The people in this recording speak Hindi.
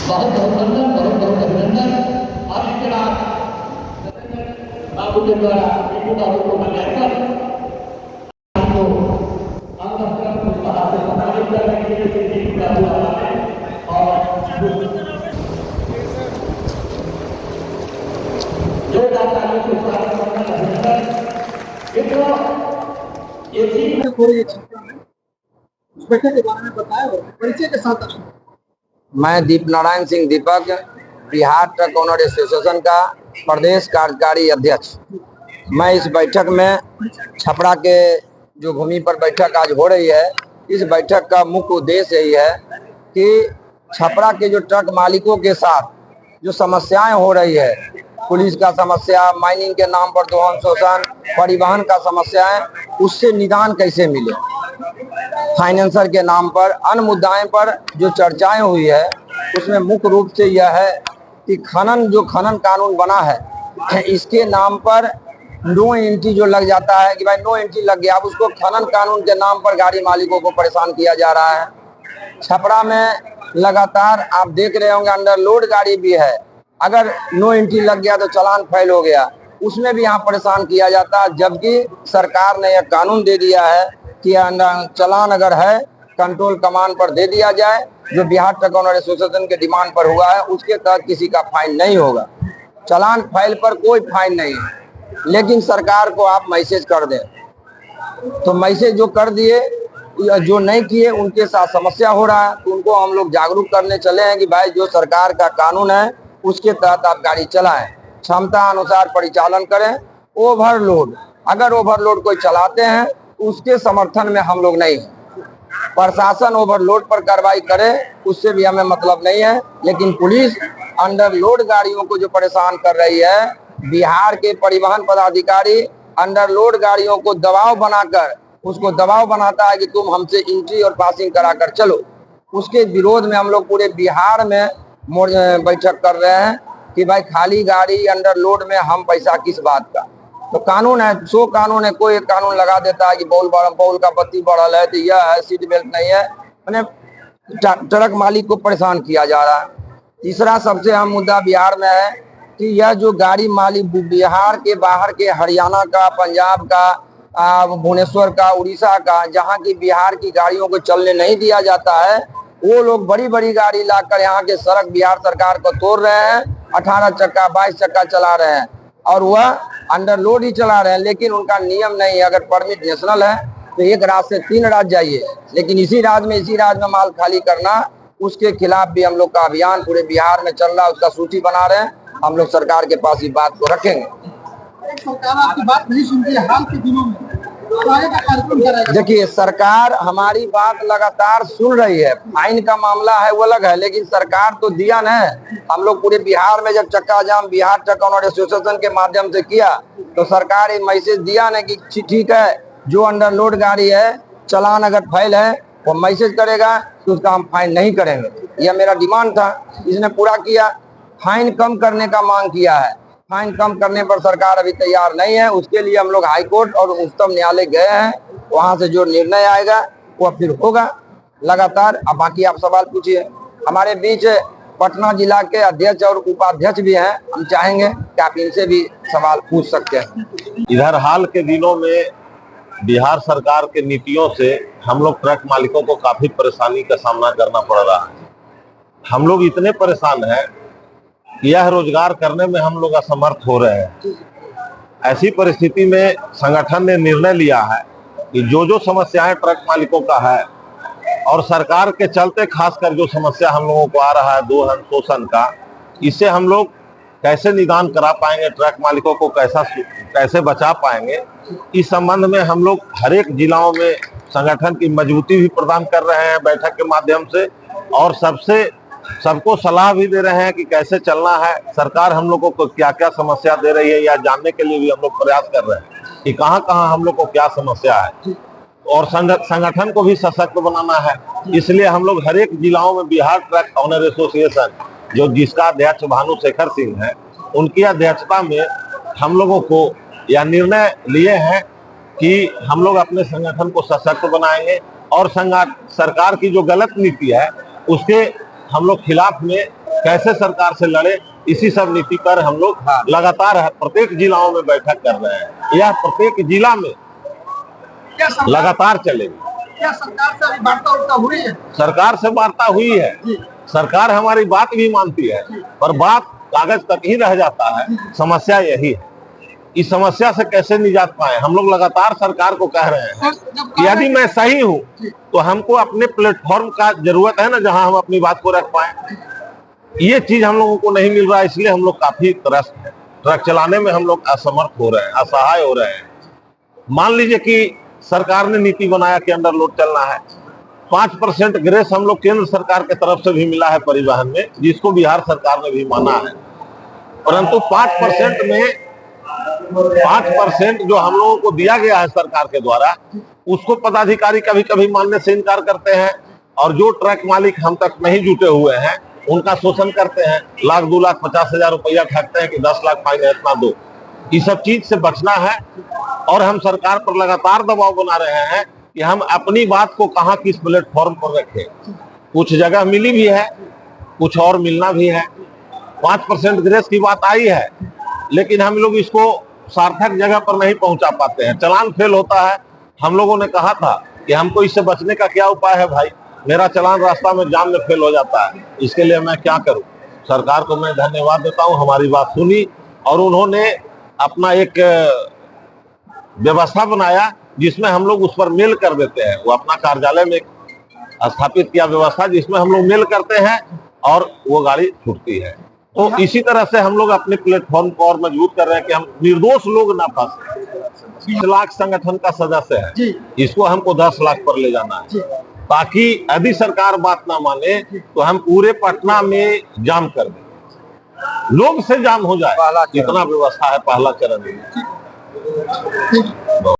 बहुत बहुत वंदन, बहुत बहुत अभिनंदन। और इसके बाद बाबू के द्वारा टीपू बाबू को माल्यार्पण को अंतःकरण पुष्पहार से सम्मानित करने के लिए टीपू बाबू आ रहे हैं। और जोरदार तालियों से स्वागत करना अभिनंदन। ये चीज हो रही है छपरा में, उस बैठक के बारे में बताया हो, परिचय के साथ। मैं दीप नारायण सिंह दीपक, बिहार ट्रक ओनर एसोसिएशन का प्रदेश कार्यकारी अध्यक्ष। मैं इस बैठक में छपरा के जो भूमि पर बैठक आज हो रही है, इस बैठक का मुख्य उद्देश्य यही है कि छपरा के जो ट्रक मालिकों के साथ जो समस्याएं हो रही है, पुलिस का समस्या, माइनिंग के नाम पर दोहन शोषण, परिवहन का समस्याएं, उससे निदान कैसे मिले। फाइनेंसर के नाम पर अन्य मुद्दाएं पर जो चर्चाएं हुई है, उसमें मुख्य रूप से यह है कि खनन कानून बना है, इसके नाम पर नो एंट्री जो लग जाता है कि भाई नो एंट्री लग गया, अब उसको खनन कानून के नाम पर गाड़ी मालिकों को परेशान किया जा रहा है। छपरा में लगातार आप देख रहे होंगे अंडरलोड गाड़ी भी है, अगर नो एंट्री लग गया तो चालान फाइल हो गया, उसमें भी यहाँ परेशान किया जाता है। जबकि सरकार ने यह कानून दे दिया है कि चालान अगर है कंट्रोल कमांड पर दे दिया जाए, जो बिहार ट्रक ओनर एसोसिएशन के डिमांड पर हुआ है, उसके तहत किसी का फाइन नहीं होगा। चालान फाइल पर कोई फाइन नहीं है, लेकिन सरकार को आप मैसेज कर दें तो मैसेज जो कर दिए, जो नहीं किए उनके साथ समस्या हो रहा है, तो उनको हम लोग जागरूक करने चले हैं कि भाई जो सरकार का कानून है उसके तहत आप गाड़ी चलाएं, क्षमता अनुसार परिचालन करें। ओवरलोड, अगर ओवरलोड कोई चलाते हैं उसके समर्थन में हम लोग नहीं हैं। प्रशासन ओवरलोड पर कार्रवाई करे उससे भी हमें मतलब नहीं है, लेकिन पुलिस अंडरलोड गाड़ियों को जो परेशान कर रही है, बिहार के परिवहन पदाधिकारी अंडरलोड गाड़ियों को दबाव बनाकर उसको दबाव बनाता है कि तुम हमसे एंट्री और पासिंग कराकर चलो। उसके विरोध में हम लोग पूरे बिहार में बैठक कर रहे हैं कि भाई खाली गाड़ी अंडरलोड में हम पैसा किस बात का। तो कानून है, सो कानून है, कोई एक कानून लगा देता है कि बॉल का बत्ती बढ़ल है तो यह है, सीट बेल्ट नहीं है, मैंने ट्रक मालिक को परेशान किया जा रहा है। तीसरा सबसे अहम मुद्दा बिहार में है कि यह जो गाड़ी मालिक बिहार के बाहर के हरियाणा का, पंजाब का, भुवनेश्वर का, उड़ीसा का, जहाँ की बिहार की गाड़ियों को चलने नहीं दिया जाता है, वो लोग बड़ी बड़ी गाड़ी लाकर यहाँ के सड़क बिहार सरकार को तोड़ रहे हैं, 18 चक्का 22 चक्का चला रहे हैं और वह अंडरलोड ही चला रहे हैं। लेकिन उनका नियम नहीं है, अगर परमिट नेशनल है तो एक राज्य से 3 राज्य जाइए, लेकिन इसी राज्य में माल खाली करना, उसके खिलाफ भी हम लोग का अभियान पूरे बिहार में चल रहा है, उसका सूची बना रहे हैं। हम लोग सरकार के पास इस बात को रखेंगे। सरकार आपकी बात नहीं सुनती है हाल के दिनों में, देखिए सरकार हमारी बात लगातार सुन रही है। फाइन का मामला है वो अलग है, लेकिन सरकार तो दिया न है। हम लोग पूरे बिहार में जब चक्का जाम बिहार ट्रक ओनर एसोसिएशन के माध्यम से किया तो सरकार ये मैसेज दिया न कि ठीक है, जो अंडरलोड गाड़ी है चालान अगर फाइल है वो मैसेज करेगा तो उसका हम फाइन नहीं करेंगे। यह मेरा डिमांड था, इसने पूरा किया। फाइन कम करने का मांग किया है, फाइन कम करने पर सरकार अभी तैयार नहीं है। उसके लिए हम लोग हाई कोर्ट और उच्चतम न्यायालय गए हैं, वहां से जो निर्णय आएगा वो फिर होगा लगातार। अब बाकी आप सवाल पूछिए। हमारे बीच पटना जिला के अध्यक्ष और उपाध्यक्ष भी हैं, हम चाहेंगे कि आप इनसे भी सवाल पूछ सकते हैं। इधर हाल के दिनों में बिहार सरकार के नीतियों से हम लोग ट्रक मालिकों को काफी परेशानी का सामना करना पड़ रहा है। हम लोग इतने परेशान हैं कि यह रोजगार करने में हम लोग असमर्थ हो रहे हैं। ऐसी परिस्थिति में संगठन ने निर्णय लिया है कि जो समस्याएं ट्रक मालिकों का है और सरकार के चलते खासकर जो समस्या हम लोगों को आ रहा है दोहन शोषण का, इससे हम लोग कैसे निदान करा पाएंगे, ट्रक मालिकों को कैसे बचा पाएंगे, इस संबंध में हम लोग हर एक जिलाओं में संगठन की मजबूती भी प्रदान कर रहे हैं बैठक के माध्यम से, और सबको सलाह भी दे रहे हैं कि कैसे चलना है। सरकार हम लोगों को क्या क्या समस्या दे रही है या जानने के लिए भी हम लोग प्रयास कर रहे हैं कि कहाँ कहाँ हम लोग को क्या समस्या है, और संगठन को भी सशक्त बनाना है। इसलिए हम लोग हर एक जिलाओं में बिहार ट्रक ओनर एसोसिएशन, जो जिसका अध्यक्ष भानु शेखर सिंह है, उनकी अध्यक्षता में हम लोगों को यह निर्णय लिए हैं कि हम लोग अपने संगठन को सशक्त बनाएंगे और सरकार की जो गलत नीति है उसके हम लोग खिलाफ में कैसे सरकार से लड़े, इसी सब नीति पर हम लोग लगातार प्रत्येक जिलाओं में बैठक कर रहे हैं। यह प्रत्येक जिला में क्या सरकार लगातार चलेगी। क्या सरकार से अभी वार्ता हुई है? सरकार से वार्ता हुई है, सरकार हमारी बात भी मानती है, पर बात कागज तक ही रह जाता है। समस्या यही है, इस समस्या से कैसे निजात पाए। हम लोग लगातार सरकार को कह रहे हैं कि यदि मैं सही हूं तो हमको अपने प्लेटफॉर्म का जरूरत है ना, जहां हम अपनी बात को रख पाए। ये चीज हम लोगों को नहीं मिल रहा है, इसलिए हम लोग काफी त्रस्त हैं। ट्रक चलाने में हम लोग असमर्थ हो रहे हैं, असहाय हो रहे हैं। मान लीजिए कि सरकार ने नीति बनाया कि अंडरलोड चलना है, 5% ग्रेस हम लोग केंद्र सरकार के तरफ से भी मिला है परिवहन में, जिसको बिहार सरकार ने भी माना है। परंतु 5% में 5% जो हम लोगों को दिया गया है सरकार के द्वारा, उसको पदाधिकारी कभी कभी मानने से इनकार करते हैं, और जो ट्रक मालिक हम तक नहीं जुटे हुए हैं उनका शोषण करते हैं। 1,00,000, 2,00,000, 50,000 रुपया ठगते हैं कि 10 लाख फाइन है, इतना दो। इस सब चीज से बचना है, और हम सरकार पर लगातार दबाव बना रहे हैं कि हम अपनी बात को कहां किस प्लेटफॉर्म पर रखें। कुछ जगह मिली भी है, कुछ और मिलना भी है। 5% ग्रेस की बात आई है, लेकिन हम लोग इसको सार्थक जगह पर नहीं पहुंचा पाते हैं, चलान फेल होता है। हम लोगों ने कहा था कि हमको इससे बचने का क्या उपाय है भाई, मेरा चलान रास्ता में जाम में फेल हो जाता है, इसके लिए मैं क्या करूं। सरकार को मैं धन्यवाद देता हूं, हमारी बात सुनी और उन्होंने अपना एक व्यवस्था बनाया जिसमें हम लोग उस पर मेल कर देते हैं। वो अपना कार्यालय में स्थापित किया व्यवस्था, जिसमें हम लोग मेल करते हैं और वो गाड़ी छूटती है। तो इसी तरह से हम लोग अपने प्लेटफॉर्म को और मजबूत कर रहे हैं कि हम निर्दोष लोग ना फंसे। 20 लाख संगठन का सदस्य है, इसको हमको 10 लाख पर ले जाना है, ताकि यदि सरकार बात ना माने तो हम पूरे पटना में जाम कर दें, लोग से जाम हो जाए। इतना व्यवस्था है पहला चरण में।